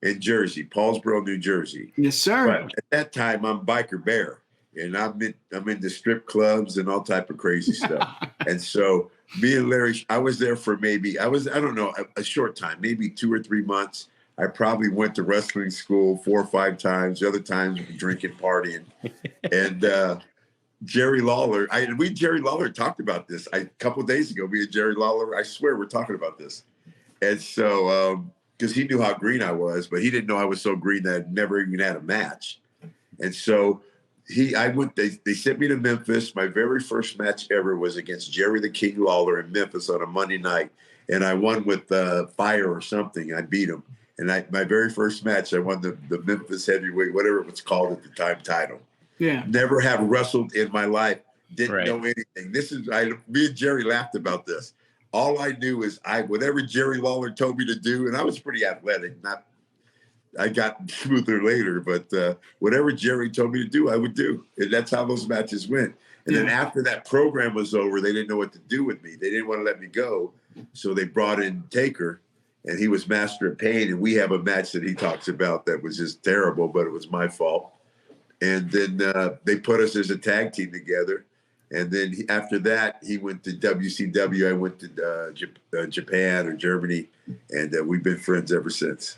In Jersey, Paulsboro, New Jersey. Yes, sir. But at that time, I'm Biker Bear, and I'm into strip clubs and all type of crazy stuff. And so me and Larry, I was there for I don't know, a short time, maybe 2 or 3 months. I probably went to wrestling school 4 or 5 times. The other times drinking, partying, and Jerry Lawler. Jerry Lawler talked about this a couple of days ago. Me and Jerry Lawler, I swear, we're talking about this, and so. Because he knew how green I was, but he didn't know I was so green that I'd never even had a match. And so they sent me to Memphis. My very first match ever was against Jerry the King Lawler in Memphis on a Monday night. And I won with fire or something. I beat him. And my very first match, I won the Memphis heavyweight, whatever it was called at the time, title. Yeah. Never have wrestled in my life. Didn't know anything. Me and Jerry laughed about this. All I knew is whatever Jerry Lawler told me to do, and I was pretty athletic. I got smoother later, but whatever Jerry told me to do, I would do. And that's how those matches went. And then after that program was over, they didn't know what to do with me. They didn't want to let me go. So they brought in Taker, and he was Master of Pain. And we have a match that he talks about that was just terrible, but it was my fault. And then they put us as a tag team together. And then after that, he went to WCW. I went to Japan or Germany, and we've been friends ever since.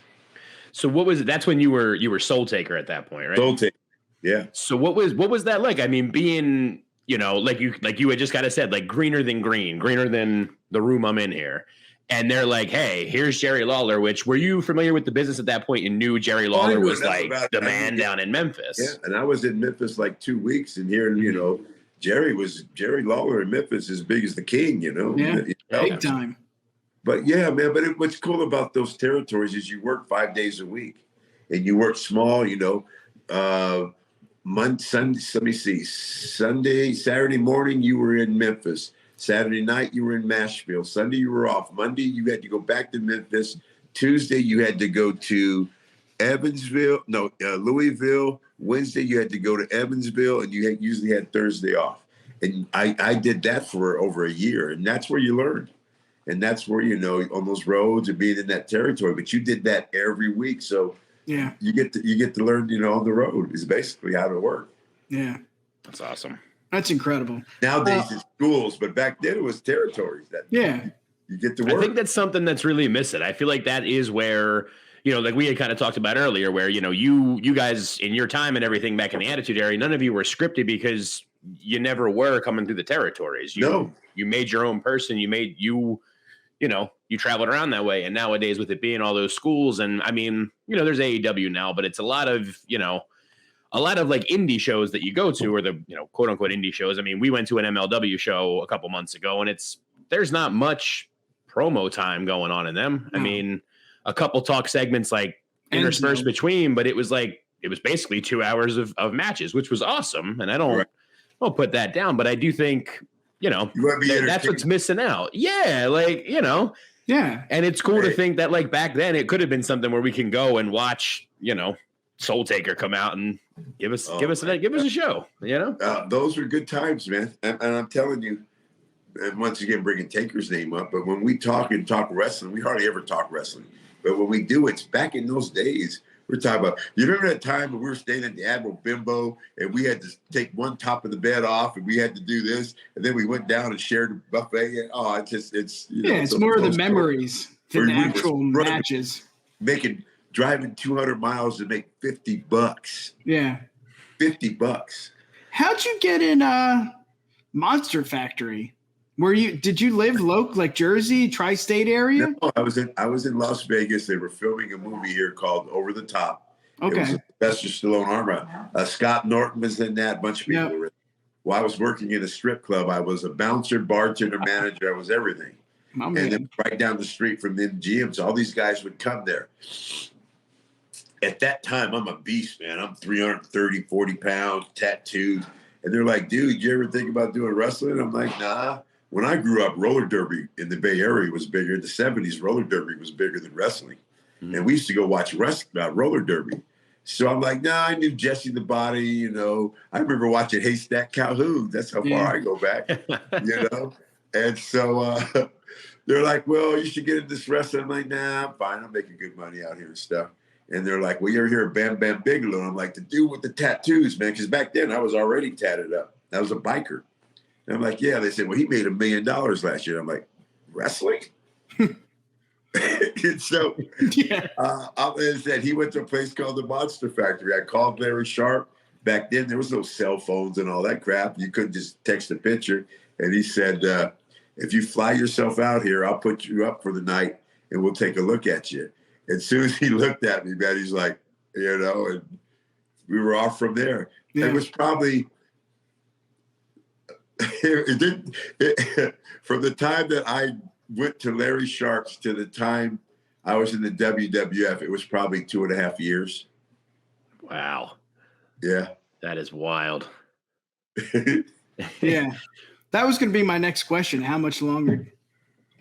So what was it? That's when you were Soul Taker at that point, right? Soul Taker, yeah. So what was that like? I mean, being like you had just kind of said, like greener than the room I'm in here, and they're like, hey, here's Jerry Lawler. Which were you familiar with the business at that point? And knew Jerry Lawler was like the man down in Memphis. Yeah, and I was in Memphis like 2 weeks, and here, Jerry Lawler in Memphis as big as the King, Yeah, big time. But yeah, man. But what's cool about those territories is you work 5 days a week, and you work small. Saturday morning you were in Memphis. Saturday night you were in Nashville. Sunday you were off. Monday you had to go back to Memphis. Tuesday you had to go to Louisville. Wednesday you had to go to Evansville, and you usually had Thursday off. And I did that for over a year, and that's where you learned. And that's where, on those roads and being in that territory. But you did that every week, so yeah, you get to learn, on the road is basically how to work. Yeah, that's awesome. That's incredible. Nowadays it's schools, but back then it was territories. You get to work. I think that's something that's really missing. I feel like that is where. Like we had kind of talked about earlier, where, you guys in your time and everything back in the Attitude Era, none of you were scripted because you never were coming through the territories. You made your own person. You traveled around that way. And nowadays with it being all those schools, and I mean, there's AEW now, but it's a lot of like indie shows that you go to, or the, quote unquote indie shows. I mean, we went to an MLW show a couple months ago, and there's not much promo time going on in them. I mean, a couple talk segments like interspersed between, but it was basically 2 hours of matches, which was awesome. And I don't put that down, but I do think, that's what's missing out. Yeah. Yeah. And it's cool to think that like back then it could have been something where we can go and watch, Soul Taker come out and give us a show, those were good times, man. And I'm telling you, and once again, bringing Taker's name up, but when we talk wrestling, we hardly ever talk wrestling. But when we do, it's back in those days. We're talking about, you remember that time when we were staying at the Admiral Bimbo and we had to take one top of the bed off and we had to do this, and then we went down and shared a buffet. Oh, it's more of the memories than the actual matches. Driving 200 miles to make $50. Yeah. $50. How'd you get in Monster Factory? Did you live local, like Jersey, tri-state area? No, I was in Las Vegas. They were filming a movie here called Over the Top. Okay. It was Sylvester Stallone armor. Scott Norton was in that. A bunch of people were in. While I was working in a strip club, I was a bouncer, bartender, manager. I was everything. And then right down the street from the MGM, so all these guys would come there. At that time, I'm a beast, man. I'm 330, 40 pounds, tattooed. And they're like, dude, you ever think about doing wrestling? I'm like, nah. When I grew up, roller derby in the Bay Area was bigger. In the 70s, roller derby was bigger than wrestling. Mm-hmm. And we used to go watch roller derby. So I'm like, nah, I knew Jesse the Body, you know. I remember watching Haystack Calhoun. That's how far I go back, you know. And so they're like, well, you should get into this wrestling. I'm like, nah, I'm fine. I'm making good money out here and stuff. And they're like, well, you ever hear of Bam Bam Bigelow? And I'm like, the dude with the tattoos, man. Because back then I was already tatted up. I was a biker. And I'm like, yeah. They said, well, he made $1 million last year. I'm like, wrestling? And so I said he went to a place called the Monster Factory. I called Larry Sharp. Back then, there was no cell phones and all that crap. You couldn't just text a picture. And he said, if you fly yourself out here, I'll put you up for the night and we'll take a look at you. As soon as he looked at me, man, he's like, you know, and we were off from there. Yeah. It was probably from the time that I went to Larry Sharp's to the time I was in the WWF, it was probably 2.5 years. Wow. Yeah. That is wild. Yeah. That was going to be my next question. How much longer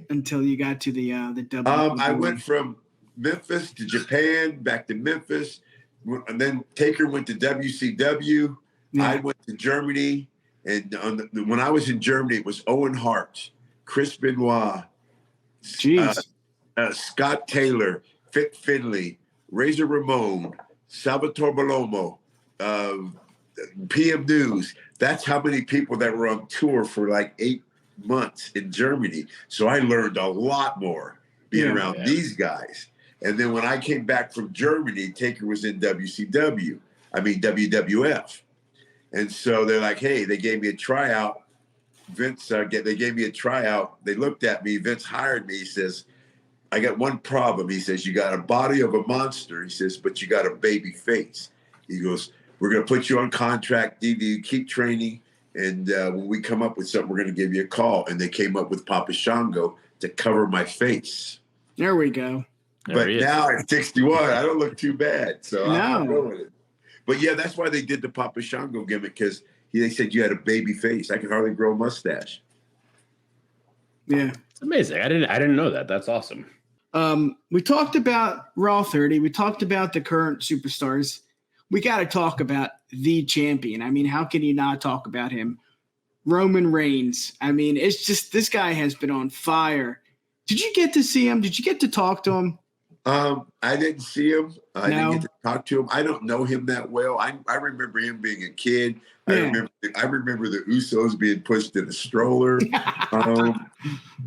until you got to the WWF? I went from Memphis to Japan, back to Memphis, and then Taker went to WCW. Yeah. I went to Germany, and when I was in Germany, it was Owen Hart, Chris Benoit, Scott Taylor, Fit Finley, Razor Ramon, Salvatore Bellomo, PM News. That's how many people that were on tour for like 8 months in Germany. So I learned a lot more being around these guys. And then when I came back from Germany, Taker was in WWF. And so they're like, hey, they gave me a tryout. Vince, they gave me a tryout. They looked at me. Vince hired me. He says, I got one problem. He says, you got a body of a monster. He says, but you got a baby face. He goes, we're going to put you on contract. You keep training. And when we come up with something, we're going to give you a call. And they came up with Papa Shango to cover my face. There we go. But now at 61, I don't look too bad. So I'm going with it. But yeah, that's why they did the Papa Shango gimmick, because they said you had a baby face. I could hardly grow a mustache. Yeah. It's amazing. I didn't know that. That's awesome. We talked about Raw 30. We talked about the current superstars. We got to talk about the champion. I mean, how can you not talk about him? Roman Reigns. I mean, it's just, this guy has been on fire. Did you get to see him? Did you get to talk to him? I didn't see him. I didn't get to talk to him. I don't know him that well. I remember him being a kid. Yeah. I remember the Usos being pushed in a stroller.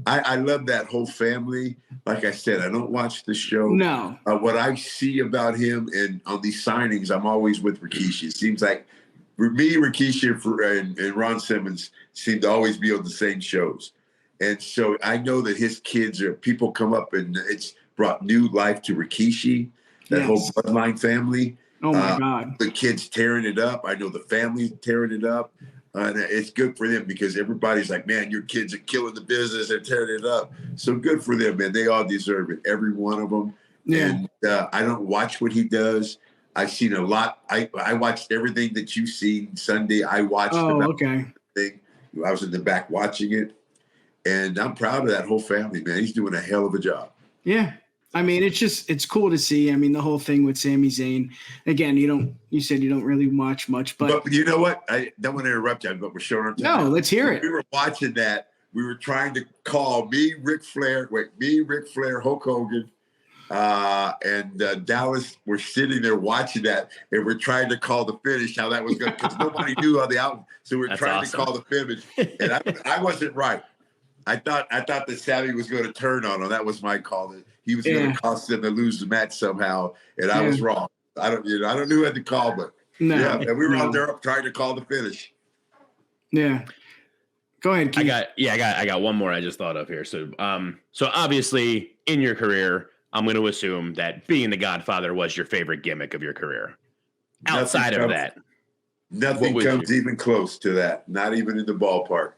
I love that whole family. Like I said, I don't watch the show. No. What I see about him and on these signings, I'm always with Rikishi. It seems like for me, Rikishi and Ron Simmons seem to always be on the same shows. And so I know that his kids people come up and it's brought new life to Rikishi, that whole Bloodline family. Oh my God. The kids tearing it up. I know the family's tearing it up. And it's good for them because everybody's like, man, your kids are killing the business and tearing it up. So good for them, man. They all deserve it. Every one of them. Yeah. And I don't watch what he does. I've seen a lot. I watched everything that you've seen Sunday. I watched everything. I was in the back watching it. And I'm proud of that whole family, man. He's doing a hell of a job. Yeah. I mean, it's cool to see. I mean, the whole thing with Sami Zayn. Again, you said you don't really watch much, but you know what? I don't want to interrupt you, but we're showing up. No, let's hear it. We were watching that. We were trying to call Ric Flair, Hulk Hogan, and Dallas were sitting there watching that, and we're trying to call the finish, how that was going, because nobody knew how the out. So we're trying to call the finish, and I wasn't right. I thought that Sammy was going to turn on him. That was my call. That he was going to cost them to lose the match somehow, and I was wrong. I don't know who had to call, but and we were out there trying to call the finish. Yeah. Go ahead, Keith. I got one more I just thought of here. So obviously in your career, I'm going to assume that being the Godfather was your favorite gimmick of your career. Outside of that, nothing comes even close to that. Not even in the ballpark.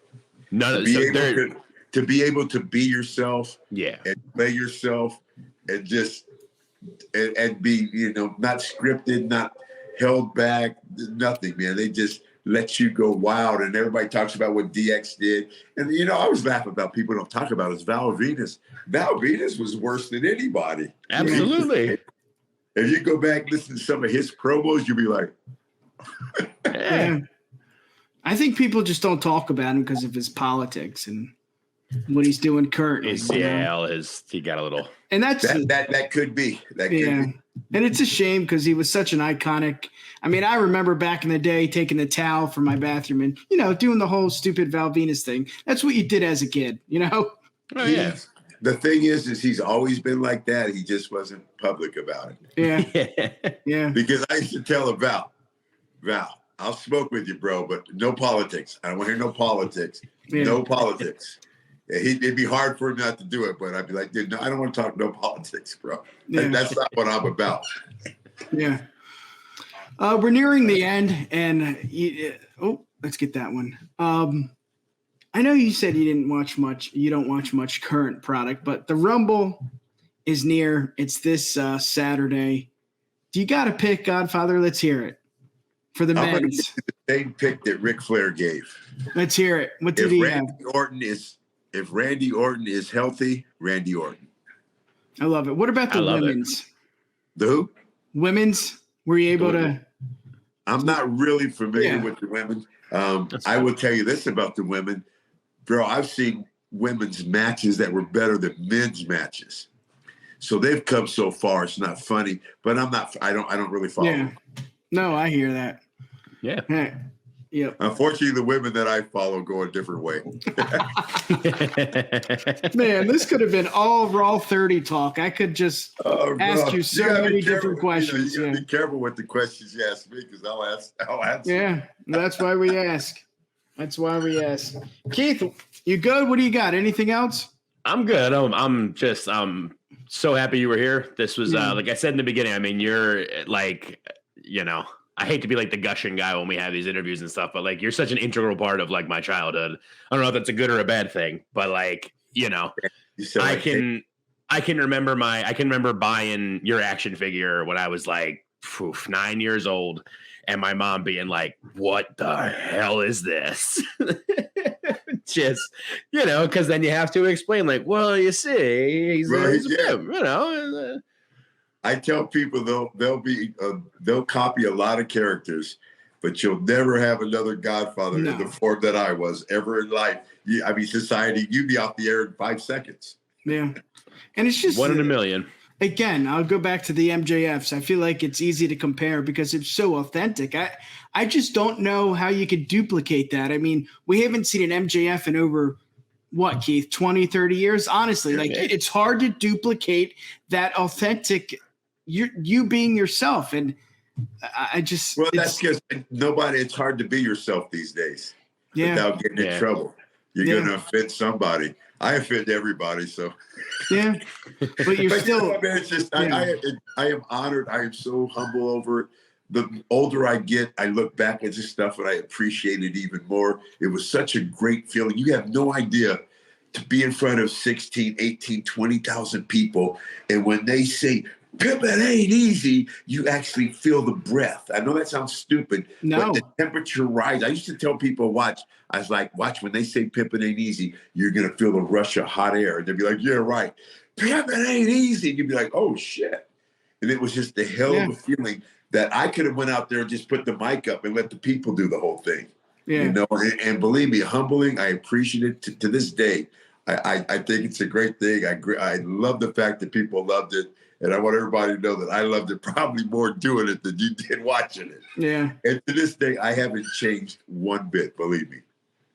To be able to be yourself, and play yourself, and just and be, not scripted, not held back, nothing, man. They just let you go wild, and everybody talks about what DX did. And I always laugh about people don't talk about is Val Venis. Val Venis was worse than anybody. Absolutely. If you go back and listen to some of his promos, you'll be like, yeah. I think people just don't talk about him because of his politics and what he's doing currently. He got a little, and that could be. That could be. And it's a shame because he was such an iconic. I mean, I remember back in the day taking the towel from my bathroom and, doing the whole stupid Val Venis thing. That's what you did as a kid, Oh, yeah. The thing is he's always been like that. He just wasn't public about it. Yeah. Yeah. Because I used to tell him, Val, I'll smoke with you, bro, but no politics. I don't want to hear no politics. Yeah. No politics. It'd be hard for him not to do it, but I'd be like, dude, no, I don't want to talk no politics, bro. Yeah. That's not what I'm about. Yeah. We're nearing the end, and let's get that one. I know you said you don't watch much current product, but the Rumble is near. It's this Saturday. Do you got to pick Godfather? Let's hear it for the men's. The same pick that Ric Flair gave. Let's hear it. What did he have? If Randy Orton is healthy, Randy Orton. I love it. What about the women's? The who? Women's? Were you able to? I'm not really familiar with the women. I will tell you this about the women. Bro, I've seen women's matches that were better than men's matches. So they've come so far. It's not funny, but I don't really follow. Yeah. No, I hear that. Yeah. Yep. Unfortunately, the women that I follow go a different way. Man, this could have been all Raw 30 talk. I could just ask you so many different questions. You gotta be careful with the questions you ask me because I'll answer. Yeah, that's why we ask. Keith, you good? What do you got? Anything else? I'm good. I'm so happy you were here. This was like I said in the beginning. I mean, you're like, I hate to be like the gushing guy when we have these interviews and stuff, but like you're such an integral part of like my childhood. I don't know if that's a good or a bad thing, but like, I can remember buying your action figure when I was like 9 years old and my mom being like, what the hell is this? Just, because then you have to explain like, well, you see, he's a I tell people they'll copy a lot of characters, but you'll never have another Godfather in the form that I was ever in life. Society, you'd be off the air in 5 seconds. Yeah. And it's just 1 in a million. Again, I'll go back to the MJFs. I feel like it's easy to compare because it's so authentic. I just don't know how you could duplicate that. I mean, we haven't seen an MJF in over what, Keith, 20, 30 years? Honestly, it's hard to duplicate that authentic you being yourself. And I just that's because it's hard to be yourself these days without getting in trouble. You're gonna offend somebody. I offend everybody, so but you're still it's just I am honored. I am so humble over it. The older I get, I look back at this stuff and I appreciate it even more. It was such a great feeling. You have no idea to be in front of 16, 18, 20,000 people, and when they say Pippin ain't easy, you actually feel the breath. I know that sounds stupid, but the temperature rises. I used to tell people, watch when they say Pippin ain't easy, you're going to feel the rush of hot air. And they'd be like, yeah, right. Pippin ain't easy. And you'd be like, oh, shit. And it was just the hell of a feeling that I could have went out there and just put the mic up and let the people do the whole thing. Yeah. And believe me, humbling, I appreciate it to this day. I think it's a great thing. I love the fact that people loved it. And I want everybody to know that I loved it probably more doing it than you did watching it. Yeah. And to this day, I haven't changed one bit, believe me.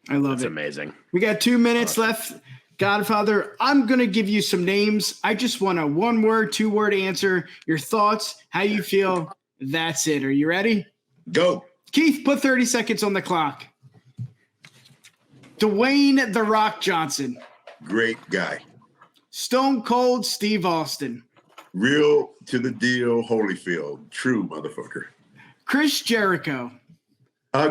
I love it. It's amazing. We got 2 minutes left. Godfather, I'm going to give you some names. I just want a 1-word, 2-word answer. Your thoughts, how you feel. That's it. Are you ready? Go. Keith, put 30 seconds on the clock. Dwayne "The Rock" Johnson. Great guy. Stone Cold Steve Austin. Real to the deal, Holyfield. True motherfucker. Chris Jericho.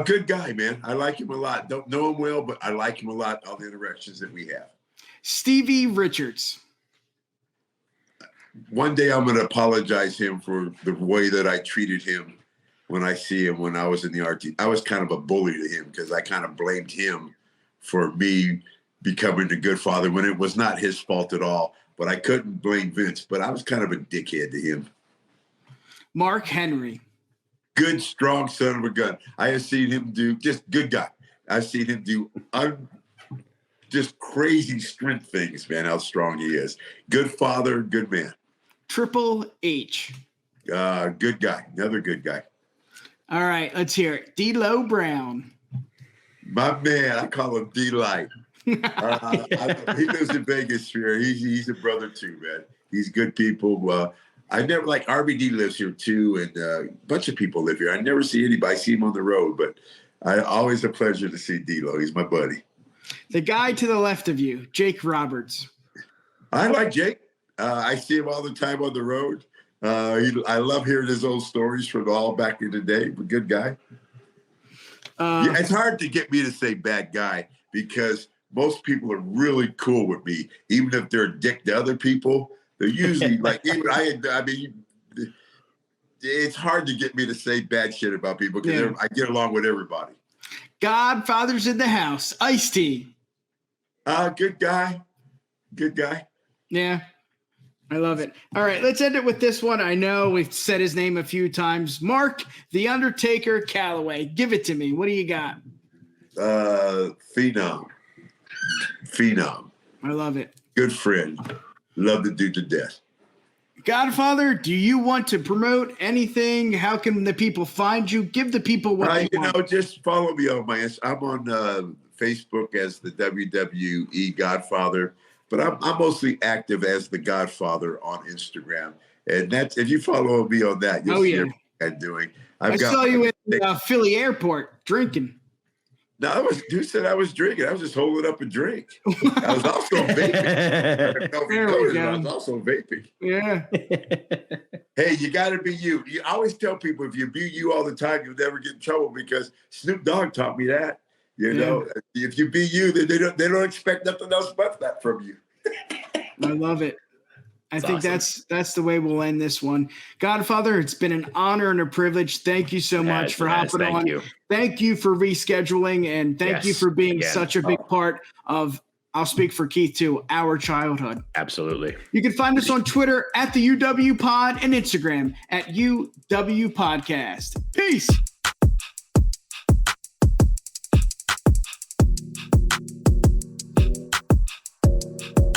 Good guy, man. I like him a lot. Don't know him well, but I like him a lot, all the interactions that we have. Stevie Richards. One day I'm going to apologize him for the way that I treated him when I see him when I was in the RT. I was kind of a bully to him because I kind of blamed him for me becoming the good father when it was not his fault at all. But I couldn't blame Vince. But I was kind of a dickhead to him. Mark Henry. Good, strong son of a gun. I have seen him do just good guy. I've seen him do just crazy strength things, man, how strong he is. Good father, good man. Triple H. Good guy. Another good guy. All right, let's hear it. D'Lo Brown. My man, I call him D-Light. He lives in Vegas here. He's a brother too, man. He's good people. I never like RBD lives here too, and a bunch of people live here. I never see anybody. I see him on the road, but always a pleasure to see D'Lo. He's my buddy. The guy to the left of you, Jake Roberts. I like Jake. I see him all the time on the road. I love hearing his old stories from all back in the day. But good guy. Yeah, it's hard to get me to say bad guy because most people are really cool with me, even if they're a dick to other people. They're usually like, even I mean, it's hard to get me to say bad shit about people because I get along with everybody. Godfather's in the house. Ice-T. Good guy. Good guy. Yeah. I love it. All right, let's end it with this one. I know we've said his name a few times. Mark, the Undertaker Calloway. Give it to me. What do you got? Phenom. I love it. Good friend. Love the dude to death. Godfather, do you want to promote anything? How can the people find you? Give the people what they want. Just follow me on I'm on Facebook as the WWE Godfather. But I'm mostly active as the Godfather on Instagram. And that's if you follow me on that, you'll see everything I'm doing. I saw you at Philly airport drinking. No, who said I was drinking? I was just holding up a drink. I was also vaping. I was also vaping. Yeah. Hey, you got to be you. You always tell people if you be you all the time, you'll never get in trouble because Snoop Dogg taught me that. You know, if you be you, then they don't expect nothing else but that from you. I love it. I think that's the way we'll end this one. Godfather, it's been an honor and a privilege. Thank you so much for hopping on. Thank you for rescheduling, and thank you for being such a big part of, I'll speak for Keith too, our childhood. Absolutely. You can find us on Twitter at the UW Pod and Instagram at UW Podcast. Peace.